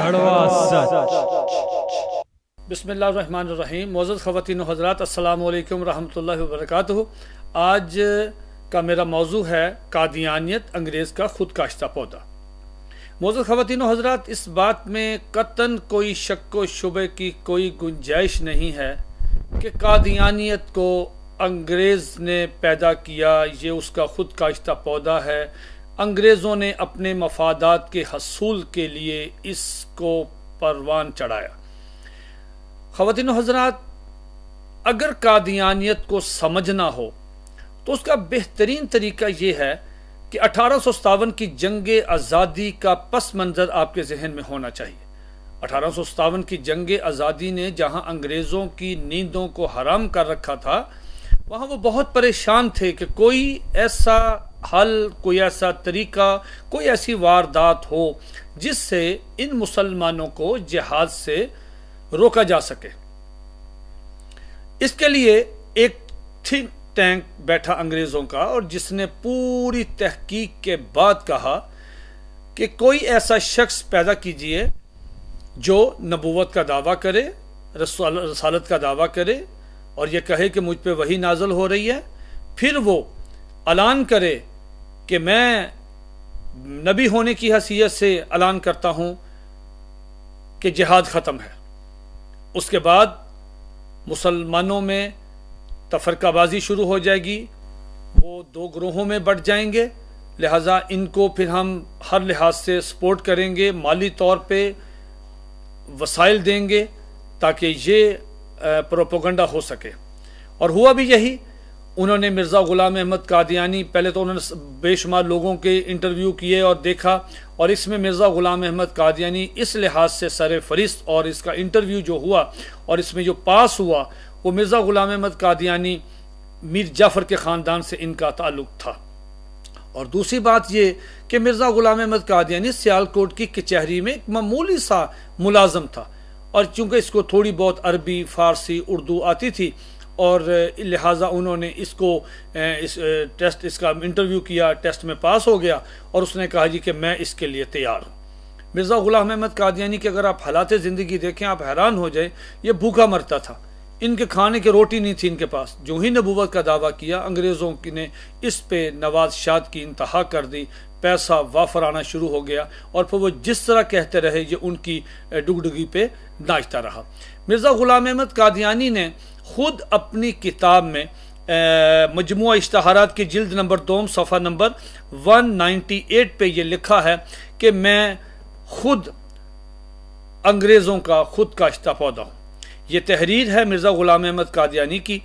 कड़वा सच। बिस्मिल्लाहिर्रहमानिर्रहीम। मोअज़्ज़ज़ ख़वातीन व हज़रात, अस्सलामु अलैकुम रहमतुल्लाहि व बरकातुहू। आज का मेरा मौजू है कादियानियत, अंग्रेज़ का खुदकाश्ता पौधा। मोअज़्ज़ज़ ख़वातीन व हज़रात, इस बात में कतन कोई शक व शुबे की कोई गुंजाइश नहीं है कि कादियानियत को अंग्रेज़ ने पैदा किया, ये उसका खुदकाश्ता पौधा है। अंग्रेज़ों ने अपने मफादात के हसूल के लिए इसको परवान चढ़ाया। ख़वातीन हज़रात, अगर कादियानियत को समझना हो तो उसका बेहतरीन तरीका ये है कि 1857 की जंग आज़ादी का पस मंज़र आपके जहन में होना चाहिए। 1857 की जंग आज़ादी ने जहाँ अंग्रेज़ों की नींदों को हराम कर रखा था, वहाँ वो बहुत परेशान थे कि कोई ऐसा हल, कोई ऐसा तरीका, कोई ऐसी वारदात हो जिससे इन मुसलमानों को जिहाद से रोका जा सके। इसके लिए एक थिंक टैंक बैठा अंग्रेज़ों का, और जिसने पूरी तहकीक के बाद कहा कि कोई ऐसा शख्स पैदा कीजिए जो नबूवत का दावा करे, रसालत का दावा करे और ये कहे कि मुझ पे वही नाज़िल हो रही है, फिर वो ऐलान करे कि मैं नबी होने की हैसियत से ऐलान करता हूँ कि जिहाद ख़त्म है। उसके बाद मुसलमानों में तफरकाबाजी शुरू हो जाएगी, वो दो ग्रोहों में बढ़ जाएंगे। लिहाजा इनको फिर हम हर लिहाज से सपोर्ट करेंगे, माली तौर पे वसाइल देंगे ताकि ये प्रोपोगंडा हो सके। और हुआ भी यही। उन्होंने मिर्ज़ा ग़ुलाम अहमद कादियानी, पहले तो उन्होंने बेशुमार लोगों के इंटरव्यू किए और देखा, और इसमें मिर्ज़ा ग़ुलाम अहमद कादियानी इस लिहाज से सर फरिस्त, और इसका इंटरव्यू जो हुआ और इसमें जो पास हुआ, वो मिर्ज़ा ग़ुलाम अहमद कादियानी मीर जाफ़र के ख़ानदान से इनका ताल्लुक़ था। और दूसरी बात ये कि मिर्ज़ा ग़ुलाम अहमद कादियानी सियालकोट की कचहरी में एक मामूली सा मुलाज़म था, और चूँकि इसको थोड़ी बहुत अरबी, फ़ारसी, उर्दू आती थी, और लिहाजा उन्होंने इसका इंटरव्यू किया, टेस्ट में पास हो गया, और उसने कहा जी कि मैं इसके लिए तैयार हूँ। मिर्ज़ा ग़ुलाम अहमद कादियानी की अगर आप हालात ज़िंदगी देखें, आप हैरान हो जाए। ये भूखा मरता था, इनके खाने की रोटी नहीं थी इनके पास। जो ही नबूवत का दावा किया, अंग्रेज़ों ने इस पे नवाज शाद की इंतहा कर दी, पैसा वाफर आना शुरू हो गया, और फिर वो जिस तरह कहते रहे ये उनकी डुगडुगी पे नाचता रहा। मिर्ज़ा ग़ुलाम अहमद कादियानी ने खुद अपनी किताब में मजमुआ इश्तहारात की जिल्द नंबर 2 सफ़ा नंबर 198 पे ये लिखा है कि मैं खुद अंग्रेज़ों का खुदकाश्ता पौधा हूँ। ये तहरीर है मिर्ज़ा ग़ुलाम अहमद कादियानी की,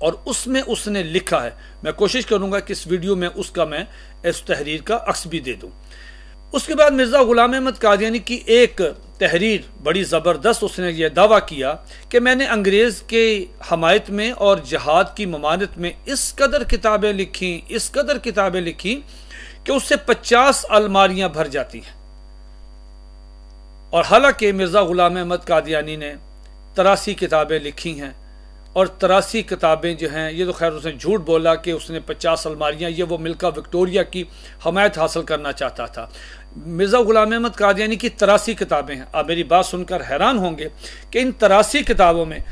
और उसमें उसने लिखा है, मैं कोशिश करूँगा कि इस वीडियो में उसका मैं इस तहरीर का अक्स भी दे दूँ। उसके बाद मिर्ज़ा ग़ुलाम अहमद कादियानी की एक तहरीर बड़ी ज़बरदस्त, उसने यह दावा किया कि मैंने अंग्रेज़ के हमायत में और जिहाद की ममानत में इस कदर किताबें लिखी कि उससे 50 अलमारियाँ भर जाती हैं। और हालांकि मिर्ज़ा ग़ुलाम अहमद कादियानी ने 83 किताबें लिखी हैं, और 83 किताबें जो हैं, ये तो खैर उसने झूठ बोला कि उसने 50 अलमारियाँ, ये वो मिल्का विक्टोरिया की हमायत हासिल करना चाहता था। मिर्ज़ा ग़ुलाम अहमद कादियानी की 83 किताबें हैं। आप मेरी बात सुनकर हैरान होंगे कि इन 83 किताबों में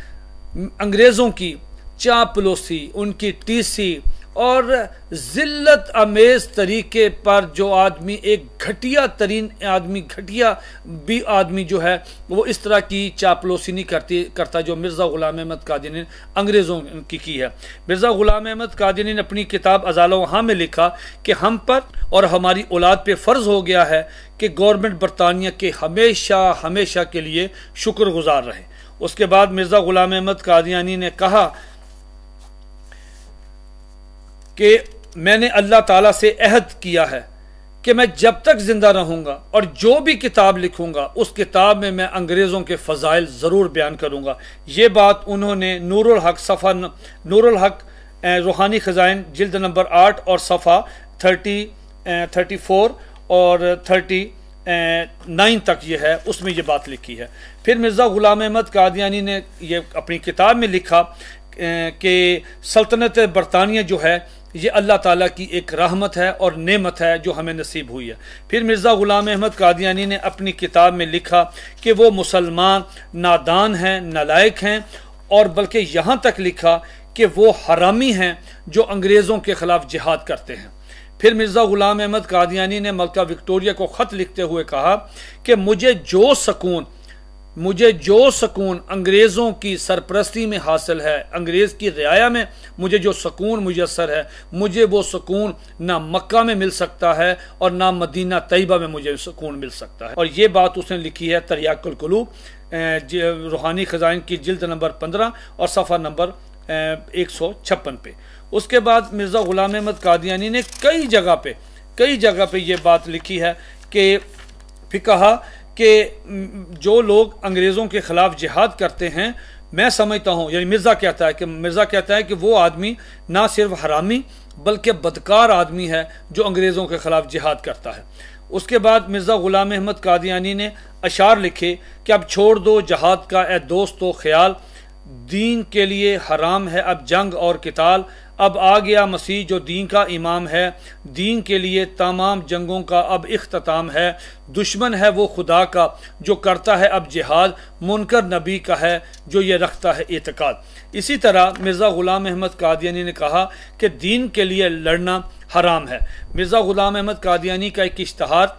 अंग्रेज़ों की चापलूसी, उनकी टीसी और ज़िल्लत अमेज़ तरीके पर जो आदमी, एक घटिया तरीन आदमी जो है, वो इस तरह की चापलूसी नहीं करता जो मिर्ज़ा ग़ुलाम अहमद कादियानी ने अंग्रेज़ों की है। मिर्ज़ा ग़ुलाम अहमद कादियानी ने अपनी किताब अज़ाल वहाँ में लिखा कि हम पर और हमारी औलाद पे फ़र्ज़ हो गया है कि गवर्नमेंट बरतानिया के हमेशा के लिए शुक्रगुजार रहे। उसके बाद मिर्ज़ा ग़ुलाम अहमद कादियानी ने कहा कि मैंने अल्लाह ताला से अहद किया है कि मैं जब तक जिंदा रहूंगा और जो भी किताब लिखूंगा, उस किताब में मैं अंग्रेज़ों के फ़ज़ाइल ज़रूर बयान करूंगा। ये बात उन्होंने नूरुल हक रूहानी ख़ज़ाइन जिल्द नंबर 8 और सफ़ा 34 और 39 तक ये है, उसमें ये बात लिखी है। फिर मिर्ज़ा ग़ुलाम अहमद कादियानी ने ये अपनी किताब में लिखा कि सल्तनत बरतानिया जो है ये अल्लाह ताला की एक रहमत है और नेमत है जो हमें नसीब हुई है। फिर मिर्ज़ा ग़ुलाम अहमद कादियानी ने अपनी किताब में लिखा कि वो मुसलमान नादान हैं, नालायक हैं, और बल्कि यहाँ तक लिखा कि वो हरामी हैं जो अंग्रेज़ों के ख़िलाफ़ जिहाद करते हैं। फिर मिर्ज़ा ग़ुलाम अहमद कादियानी ने मलका विक्टोरिया को ख़त लिखते हुए कहा कि मुझे जो सुकून अंग्रेज़ों की सरपरस्ती में हासिल है, अंग्रेज़ की रियाया में मुझे जो सुकून मुयस्सर है, मुझे वो सुकून ना मक्का में मिल सकता है और ना मदीना तैयबा में मुझे सुकून मिल सकता है। और ये बात उसने लिखी है तरियाकुल कुलूब रूहानी ख़ज़ाइन की जिल्द नंबर 15 और सफ़ा नंबर 156 पे। उसके बाद मिर्ज़ा ग़ुलाम अहमद कादियानी ने कई जगह पे ये बात लिखी है कि फिर कहा कि जो लोग अंग्रेज़ों के ख़िलाफ़ जिहाद करते हैं, मैं समझता हूँ, यानी मिर्ज़ा कहता है कि वो आदमी ना सिर्फ हरामी बल्कि बदकार आदमी है जो अंग्रेज़ों के ख़िलाफ़ जिहाद करता है। उसके बाद मिर्ज़ा ग़ुलाम अहमद कादियानी ने अशार लिखे कि अब छोड़ दो जहाद का ए दोस्तों ख्याल, दीन के लिए हराम है अब जंग और किताल, अब आ गया मसीह जो दीन का इमाम है, दीन के लिए तमाम जंगों का अब इख्तिताम है, दुश्मन है वो खुदा का जो करता है अब जिहाद, मुनकर नबी का है जो ये रखता है एतकाद। इसी तरह मिर्ज़ा ग़ुलाम अहमद कादियानी ने कहा कि दीन के लिए लड़ना हराम है। मिर्ज़ा ग़ुलाम अहमद कादियानी का एक इश्तहार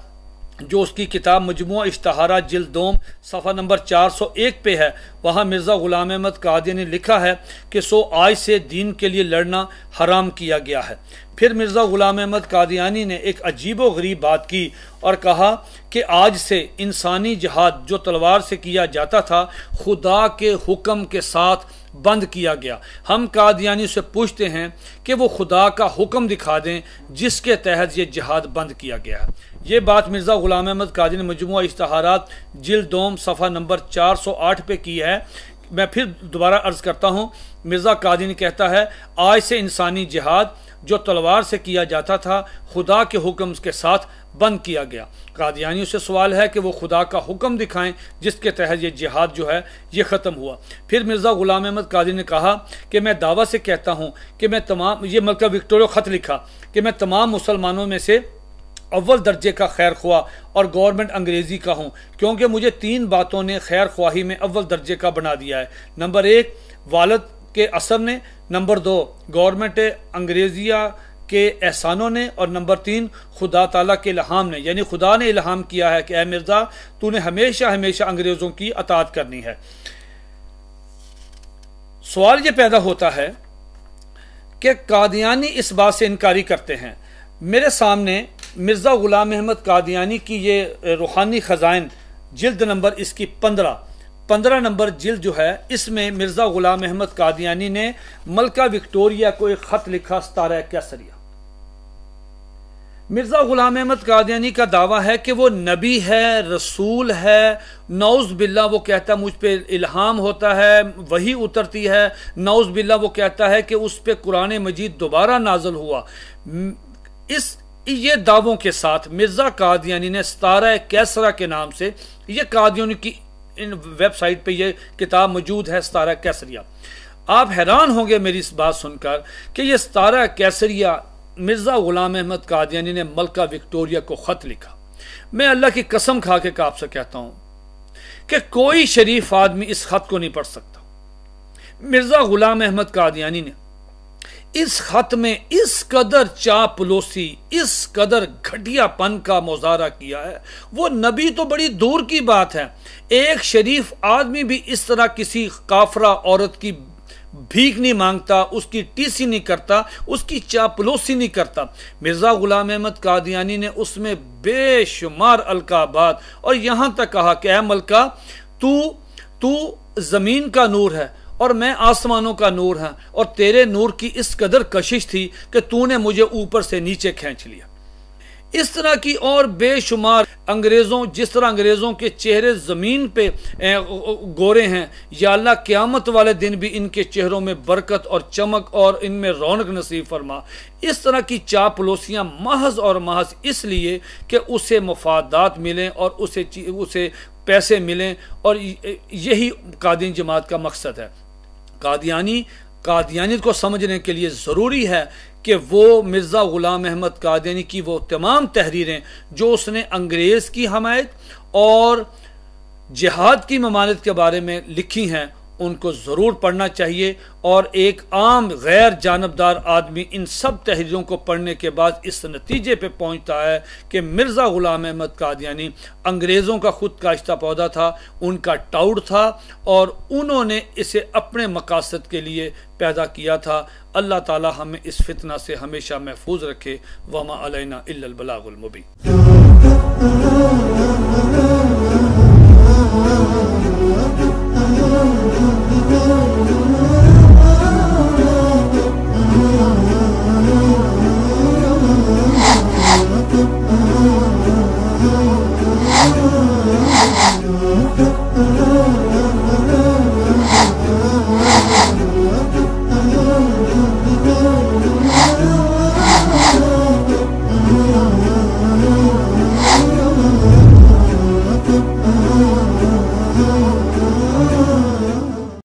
जो उसकी किताब मजमुआ इश्तहारा जिल्द 2 सफ़ा नंबर 401 पे है, वहाँ मिर्ज़ा ग़ुलाम अहमद कादियानी ने लिखा है कि सो आज से दीन के लिए लड़ना हराम किया गया है। फिर मिर्ज़ा ग़ुलाम अहमद कादियानी ने एक अजीब व गरीब बात की और कहा कि आज से इंसानी जिहाद जो तलवार से किया जाता था खुदा के हुक्म के साथ बंद किया गया। हम कादियानी से पूछते हैं कि वो खुदा का हुक्म दिखा दें जिसके तहत ये जिहाद बंद किया गया है। ये बात मिर्ज़ा ग़ुलाम अहमद कादियानी ने मजमुआ इश्तहारात जिल्द 2 सफ़ा नंबर 408 पे की है। मैं फिर दोबारा अर्ज़ करता हूँ, मिर्ज़ा कादियानी कहता है आज से इंसानी जिहाद जो तलवार से किया जाता था खुदा के हुक्म के साथ बंद किया गया। कादियानियों से सवाल है कि वो खुदा का हुक्म दिखाएं जिसके तहत ये जिहाद जो है ये ख़त्म हुआ। फिर मिर्ज़ा ग़ुलाम अहमद कादियानी ने कहा कि मैं दावा से कहता हूँ कि मैं तमाम, ये मलका विक्टोरिया ख़त लिखा कि मैं तमाम मुसलमानों में से अव्वल दर्जे का खैर ख्वाह और गवर्नमेंट अंग्रेज़ी का हूँ, क्योंकि मुझे 3 बातों ने खैर ख्वाही में अव्वल दर्जे का बना दिया है। नंबर 1 वालिद के असर ने, नंबर 2 गवर्नमेंट अंग्रेज़िया के एहसानों ने, और नंबर 3 खुदा ताला के इल्हाम ने, यानी खुदा ने इल्हाम किया है कि ए मिर्ज़ा तूने हमेशा हमेशा अंग्रेज़ों की अताअत करनी है। सवाल ये पैदा होता है कि कादियानी इस बात से इनकारी करते हैं। मेरे सामने मिर्ज़ा ग़ुलाम अहमद कादियानी की ये रूहानी ख़ज़ाइन जिल्द नंबर इसकी 15 नंबर जिल्द जो है, इसमें मिर्ज़ा ग़ुलाम अहमद कादियानी ने मलका विक्टोरिया को एक ख़त लिखा सतारा कैसरिया। मिर्ज़ा ग़ुलाम अहमद कादियानी का दावा है कि वो नबी है, रसूल है, नौज़ बिल्ला वो कहता है मुझ पे इल्हाम होता है, वही उतरती है, नौज़ बिल्ला वो कहता है कि उस पे कुरान मजीद दोबारा नाज़िल हुआ। ये दावों के साथ मिर्ज़ा कादियानी ने सतारा कैसरा के नाम से, ये कादियानी की इन वेबसाइट पे ये किताब मौजूद है, सतारा कैसरिया। आप हैरान होंगे मेरी इस बात सुनकर कि ये सतारा कैसरिया मिर्ज़ा ग़ुलाम अहमद कादियानी ने मलका विक्टोरिया को ख़त लिखा। मैं अल्लाह की कसम खा के आपसे कहता हूँ कि कोई शरीफ आदमी इस ख़त को नहीं पढ़ सकता। मिर्ज़ा ग़ुलाम अहमद कादियानी ने इस खत में इस कदर चापलूसी, इस कदर घटियापन का मुजाहरा किया है। वो नबी तो बड़ी दूर की बात है, एक शरीफ आदमी भी इस तरह किसी काफरा औरत की भीख नहीं मांगता, उसकी टीसी नहीं करता, उसकी चापलूसी नहीं करता। मिर्ज़ा ग़ुलाम अहमद कादियानी ने उसमें बेशुमार अलकाबात और यहाँ तक कहा कि ऐ मलका तू ज़मीन का नूर है और मैं आसमानों का नूर है, और तेरे नूर की इस कदर कशिश थी कि तूने मुझे ऊपर से नीचे खींच लिया। इस तरह की और बेशुमार अंग्रेज़ों, जिस तरह अंग्रेज़ों के चेहरे ज़मीन पे गोरे हैं, या अल्लाह क़यामत वाले दिन भी इनके चेहरों में बरकत और चमक और इनमें रौनक नसीब फरमा। इस तरह की चापलूसियाँ महज और महज इसलिए कि उसे मफादात मिलें और उसे पैसे मिलें, और यही कादियानी जमात का मकसद है। कादियानी कादियानियत को समझने के लिए ज़रूरी है कि वो मिर्ज़ा ग़ुलाम अहमद कादियानी की वो तमाम तहरीरें जो उसने अंग्रेज़ की हमायत और जिहाद की ममानियत के बारे में लिखी हैं उनको ज़रूर पढ़ना चाहिए। और एक आम गैर जानबदार आदमी इन सब तहरीरों को पढ़ने के बाद इस नतीजे पे पहुंचता है कि मिर्ज़ा ग़ुलाम अहमद कादियानी अंग्रेज़ों का खुद काश्ता पौधा था, उनका टाउट था और उन्होंने इसे अपने मकासद के लिए पैदा किया था। अल्लाह ताला हमें इस फितना से हमेशा महफूज रखे। वमा अलैना इल्लल बलागुल मुबीन।